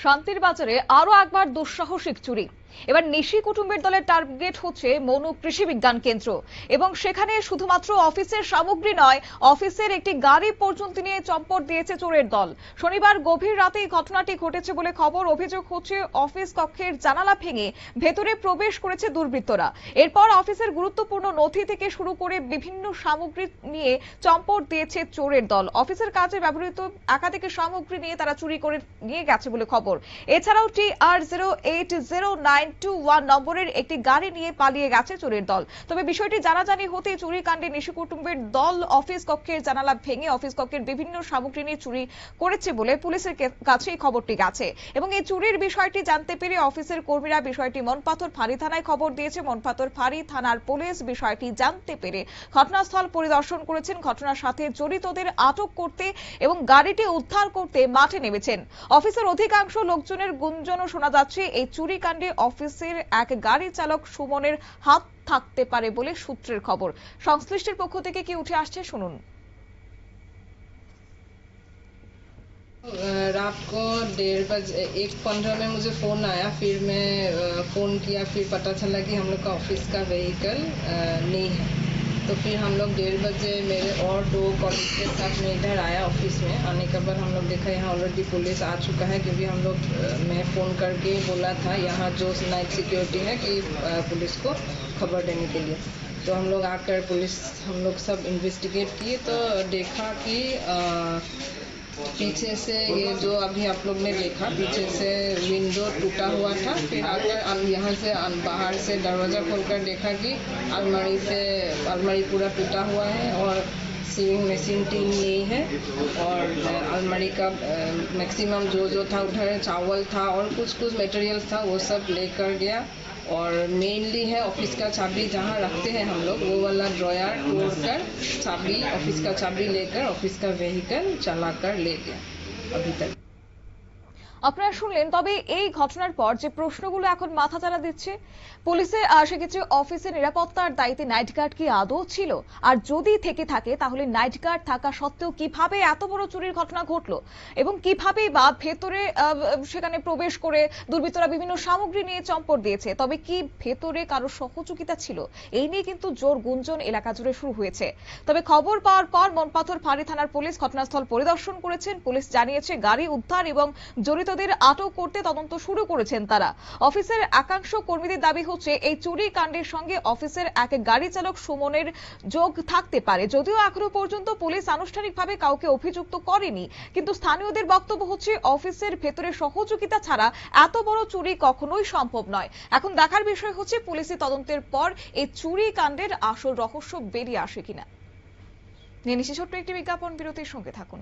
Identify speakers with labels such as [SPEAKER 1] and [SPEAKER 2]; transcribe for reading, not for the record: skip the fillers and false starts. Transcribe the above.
[SPEAKER 1] শান্তির বাজারে আরো একবার দুঃসাহসিক চুরি। এবার নিশি কুটুম্বের দলের টার্গেট হচ্ছে মনু কৃষি বিজ্ঞান কেন্দ্র এবং সেখানে শুধুমাত্র অফিসের সামগ্রী নয়, অফিসের একটি গাড়ি পর্যন্ত নিয়ে চম্পট দিয়েছে চোরের দল। শনিবার গভীর রাতে এই ঘটনাটি ঘটেছে বলে খবর। অভিযোগ হচ্ছে অফিস কক্ষের জানালা ভেঙে ভেতরে প্রবেশ করেছে দুর্বৃত্তরা। এরপর অফিসের গুরুত্বপূর্ণ নথি থেকে শুরু করে বিভিন্ন সামগ্রী নিয়ে চম্পট দিয়েছে চোরের দল। অফিসের কাজে ব্যবহৃত একাধিক সামগ্রী নিয়ে তারা চুরি করে নিয়ে গেছে বলে খবর। এছাড়াও TR080921 নম্বরের একটি গাড়ি নিয়ে পালিয়ে গেছে চোরের দল। তবে বিষয়টি জানাজানি হতেই চুরি কাণ্ডে নিশি কুটুম্বের দল অফিস কক্ষের জানালা ভেঙে অফিস কক্ষের বিভিন্ন সামগ্রী নিয়ে চুরি করেছে বলে পুলিশের কাছে এই খবরটি গেছে এবং এই চুরির বিষয়টি জানতে পেরে অফিসের কর্মীরা বিষয়টি মনপাথর ফাঁড়ি থানায় খবর দিয়েছে। মনপাথর ফাঁড়ি থানার পুলিশ বিষয়টি জানতে পেরে ঘটনাস্থল পরিদর্শন করেছেন। ঘটনার সাথে জড়িতদের আটক করতে এবং গাড়িটি উদ্ধার করতে মাঠে নেমেছেন। অফিসের অধিকাংশ লোকজনের গুঞ্জনও শোনা যাচ্ছে এই চুরি কাণ্ডে অফিসের এক গাড়ি চালক সুমনের হাত থাকতে পারে বলে সূত্রের খবর। সংশ্লিষ্টের পক্ষ থেকে কি উঠে আসছে শুনুন।
[SPEAKER 2] रात को 1:15 में मुझे फ़ोन आया, फिर मैं फ़ोन किया, फिर पता चला कि हम लोग का ऑफिस का व्हीकल नहीं है। तो फिर हम लोग 1:30 बजे मेरे और 2 कॉलीग के साथ मैं इधर आया ऑफिस में। आने के बाद हम लोग देखा यहाँ ऑलरेडी पुलिस आ चुका है, क्योंकि हम लोग मैं फ़ोन करके बोला था यहाँ जो नाइट सिक्योरिटी है कि पुलिस को खबर देने के लिए। तो हम लोग आकर पुलिस हम लोग सब इन्वेस्टिगेट किए तो देखा कि पीछे से ये जो अभी आप लोग ने देखा, पीछे से विंडो टूटा हुआ था। फिर आकर यहाँ से बाहर से दरवाज़ा खोलकर देखा कि अलमारी पूरा टूटा हुआ है और सीलिंग में सिंटिंग नहीं है और अलमारी का मैक्सिमम जो था उधर चावल था और कुछ मटेरियल था वो सब लेकर गया। और मेनली है ऑफिस का चाबी जहाँ रखते हैं हम लोग, वो वाला ड्रॉयर तोड़कर चाबी ऑफिस का चाबी लेकर ऑफिस का व्हीकल चलाकर ले गया अभी तक।
[SPEAKER 1] আপনারা শুনলেন। তবে এই ঘটনার পর যে প্রশ্নগুলো এখন মাথা চাড়া দিচ্ছে, পুলিশের সেক্ষেত্রে অফিসের নিরাপত্তার দায়িত্বে নাইট গার্ড কি আদৌ ছিল? আর যদি থেকে থাকে তাহলে নাইট গার্ড থাকা সত্ত্বেও কিভাবে এত বড় চুরির ঘটনা ঘটলো এবং কিভাবে বা ভেতরে সেখানে প্রবেশ করে দুর্বৃত্তরা বিভিন্ন সামগ্রী নিয়ে চম্পট দিয়েছে? তবে কি ভেতরে কারো সহযোগিতা ছিল? এই নিয়ে কিন্তু জোর গুঞ্জন এলাকা জুড়ে শুরু হয়েছে। তবে খবর পাওয়ার পর মনপাথর ফাঁড়ি থানার পুলিশ ঘটনাস্থল পরিদর্শন করেছেন। পুলিশ জানিয়েছে গাড়ি উদ্ধার এবং জড়িতদের আটক করতে তদন্ত শুরু করেছেন তারা। অফিসের একাংশ কর্মীদের দাবি হচ্ছে এই চুরি কাণ্ডের সঙ্গে অফিসের এক গাড়ি চালক সুমনের যোগ থাকতে পারে। যদিও এখনো পর্যন্ত পুলিশ আনুষ্ঠানিকভাবে কাউকে অভিযুক্ত করেনি, কিন্তু স্থানীয়দের বক্তব্য হচ্ছে অফিসের ভেতরে সহযোগিতা ছাড়া এত বড় চুরি কখনোই সম্ভব নয়। এখন দেখার বিষয় হচ্ছে পুলিশি তদন্তের পর এই চুরি কাণ্ডের আসল রহস্য বেরিয়ে আসে কিনা। নিয়ে নিচ্ছি ছোট্ট একটি বিজ্ঞাপন বিরতির সঙ্গে থাকুন।